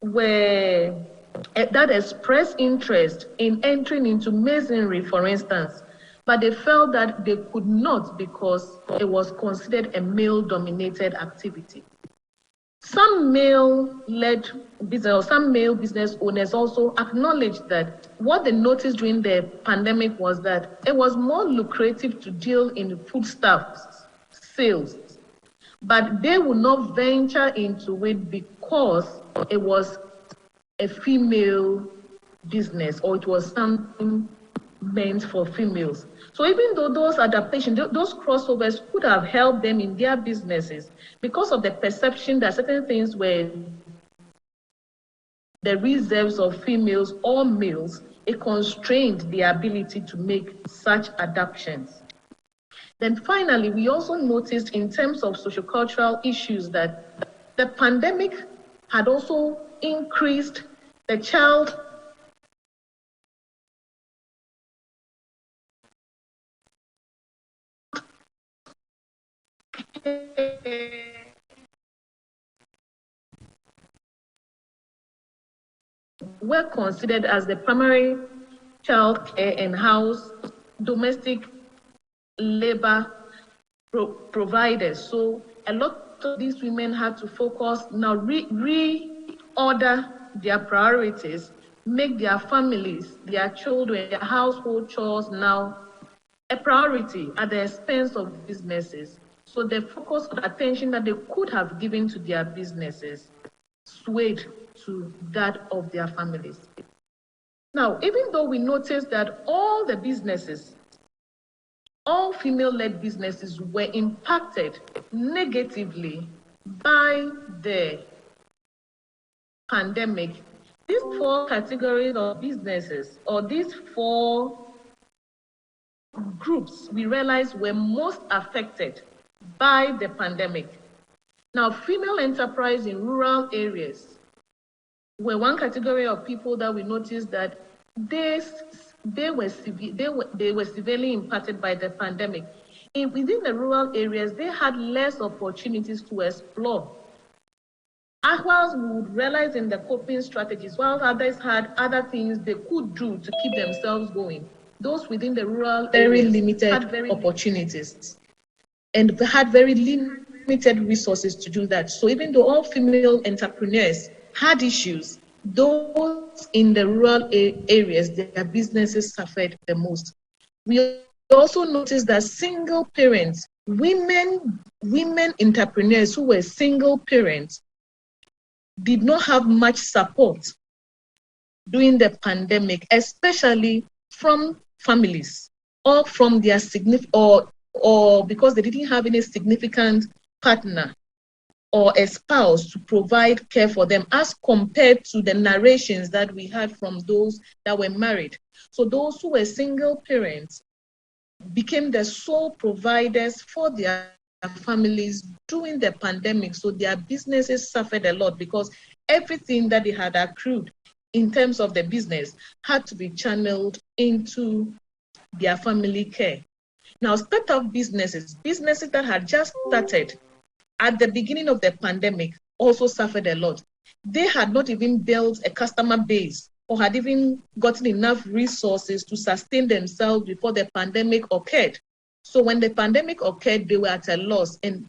that expressed interest in entering into masonry, for instance, but they felt that they could not because it was considered a male-dominated activity. Some male-led business or some male business owners also acknowledged that what they noticed during the pandemic was that it was more lucrative to deal in foodstuffs sales, but they would not venture into it because it was a female business or it was something meant for females. So even though those adaptations, those crossovers could have helped them in their businesses, because of the perception that certain things were the reserves of females or males, it constrained their ability to make such adaptations. Then finally, we also noticed in terms of sociocultural issues that the pandemic had also increased the child were considered as the primary child care and house domestic labor providers. So a lot of these women had to focus now, reorder their priorities, make their families, their children, their household chores now a priority at the expense of businesses. So the focus and attention that they could have given to their businesses swayed to that of their families. Now, even though we noticed that all the businesses, all female-led businesses were impacted negatively by the pandemic, these four categories of businesses, or these four groups, we realized were most affected by the pandemic. Now, female enterprise in rural areas were one category of people that we noticed that they were severely impacted by the pandemic. Within the rural areas, they had less opportunities to explore. Whilst we would realize in the coping strategies, while others had other things they could do to keep themselves going, those within the rural areas had very opportunities and had very limited resources to do that. So even though all female entrepreneurs had issues, those in the rural areas, their businesses suffered the most. We also noticed that single parents, women entrepreneurs who were single parents, did not have much support during the pandemic, especially from families or from their or because they didn't have any significant partner or a spouse to provide care for them, as compared to the narrations that we had from those that were married. So those who were single parents became the sole providers for their families during the pandemic. So their businesses suffered a lot because everything that they had accrued in terms of the business had to be channeled into their family care. Now, startup businesses that had just started at the beginning of the pandemic also suffered a lot. They had not even built a customer base or had even gotten enough resources to sustain themselves before the pandemic occurred. So when the pandemic occurred, they were at a loss. And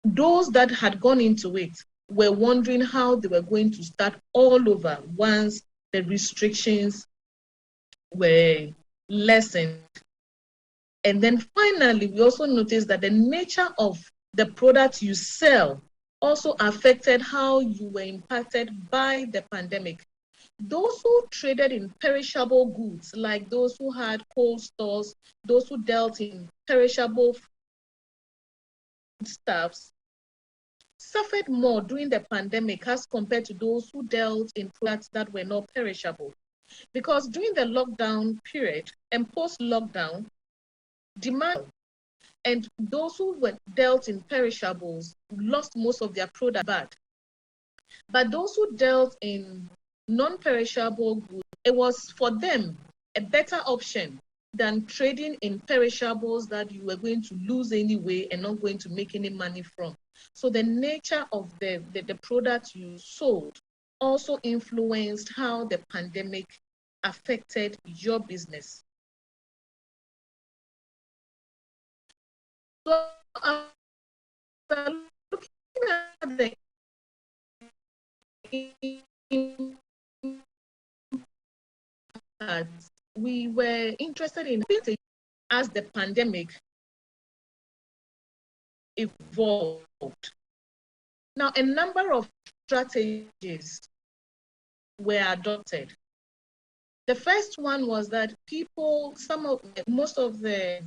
those that had gone into it were wondering how they were going to start all over once the restrictions were lessened. And then finally, we also noticed that the nature of the product you sell also affected how you were impacted by the pandemic. Those who traded in perishable goods, like those who had cold stores, those who dealt in perishable stuffs, suffered more during the pandemic as compared to those who dealt in products that were not perishable. Because during the lockdown period and post-lockdown, demand and those who were dealt in perishables lost most of their product bad. But those who dealt in non-perishable goods, it was for them a better option than trading in perishables that you were going to lose anyway and not going to make any money from. So the nature of the product you sold also influenced how the pandemic affected your business. So after looking at the impact, we were interested in as the pandemic evolved. Now, a number of strategies were adopted. The first one was that most of the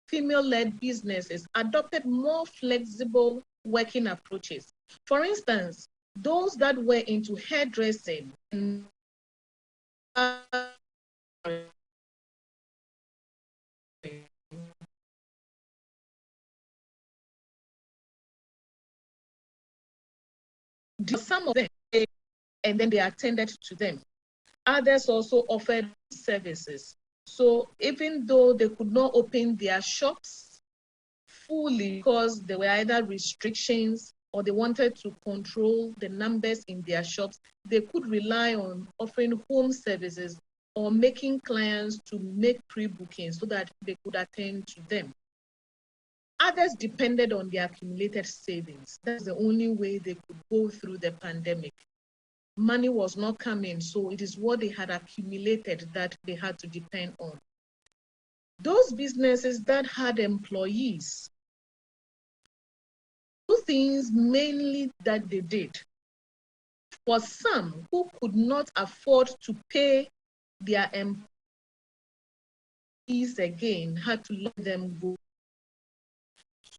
female-led businesses adopted more flexible working approaches. For instance, those that were into hairdressing and some of them, and then they attended to them. Others also offered services. So even though they could not open their shops fully because there were either restrictions or they wanted to control the numbers in their shops, they could rely on offering home services or making clients to make pre-bookings so that they could attend to them. Others depended on their accumulated savings. That's the only way they could go through the pandemic. Money was not coming, so it is what they had accumulated that they had to depend on. Those businesses that had employees, two things mainly that they did. For some who could not afford to pay their employees again, had to let them go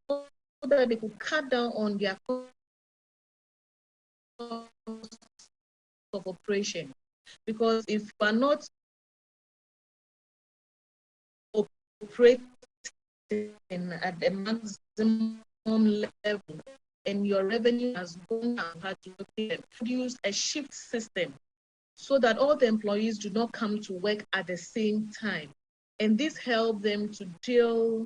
so that they could cut down on their cost of operation. Because if you are not operating at the maximum level and your revenue has gone down, had to produce a shift system so that all the employees do not come to work at the same time. And this helped them to deal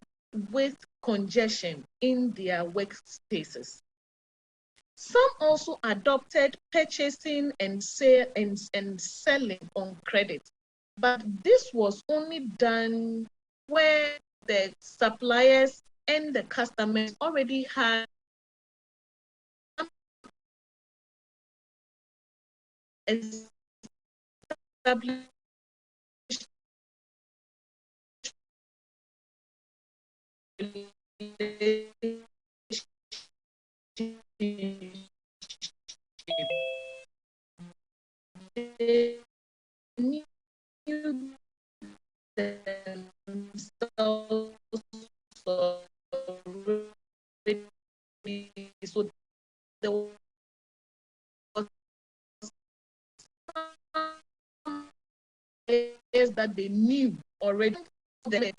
with congestion in their workspaces. Some also adopted purchasing and selling on credit, but this was only done where the suppliers and the customers already had established they knew themselves already, so there was areas that they knew already that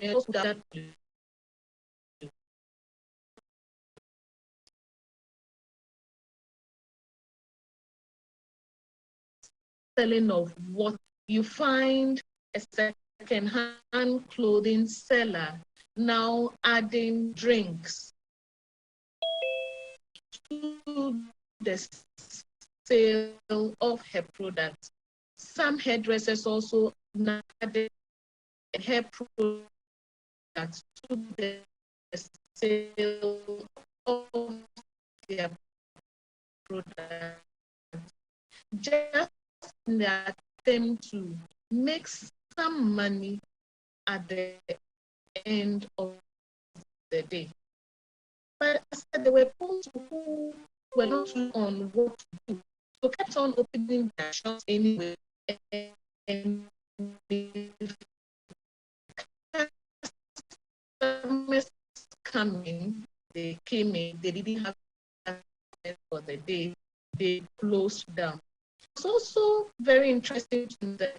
selling of what you find a second-hand clothing seller now adding drinks to the sale of her products. Some hairdressers also now added hair products to the sale of their products, just in the attempt to make some money at the end of the day. But I said there were people who were not too on what to do, so kept on opening their shops anyway. And the customers coming, they came in, they didn't have for the day, they closed down. It's also very interesting to know that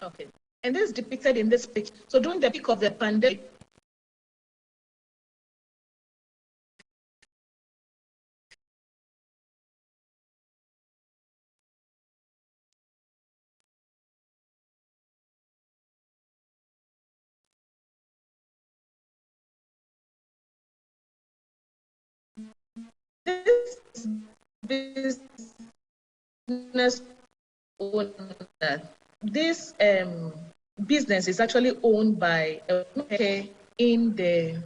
Okay. And this is depicted in this picture. So during the peak of the pandemic, this business owner, this business is actually owned by a in the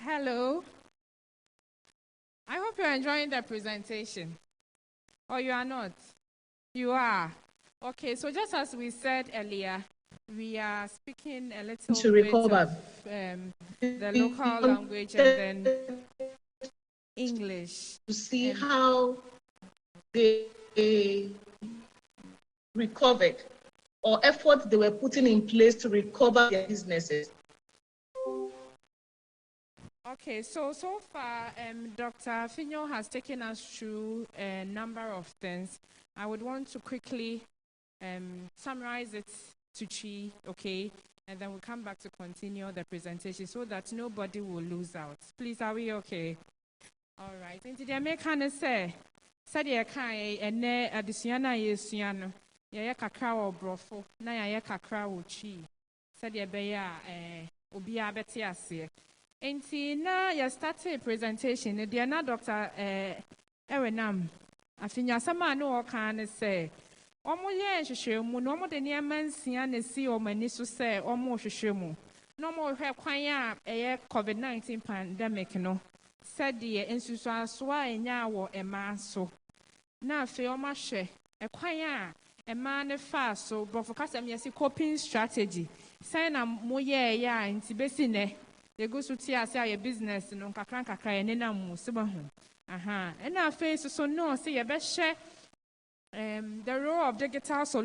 Hello. I hope you're enjoying the presentation. Or you are not? You are. Okay, so just as we said earlier, we are speaking a little to bit recover of the local language and then English. To see how they recovered or efforts they were putting in place to recover their businesses. Okay, so far, Dr. Finyo has taken us through a number of things. I would want to quickly summarize it to Chi, okay? And then we'll come back to continue the presentation so that nobody will lose out. Please, are we okay? All right. Into the American say, Sadia Kai and Ne Adisiana Yesuano, Yaya Kakra or Brofo, Naya Kakra or Chi, Sadia Beya, Obia Betiasia. Enti na ya start a presentation ne dia na Dr. Erenam afinya sama no o kan say omo ye nhwehwemu no omo de ne mansia na si o mani so say omo hwehwemu no omo hwe kwan a eye COVID-19 pandemic no said de ensusu aso a enya wo ema so na afi omo hwe ekwan a ema ne fa so brofo kasem yesi coping strategy say na mo ye ya nti besi ne you go to see your business no kakra ene na mu se ba ho aha and na face so no say you be share the role of digital solutions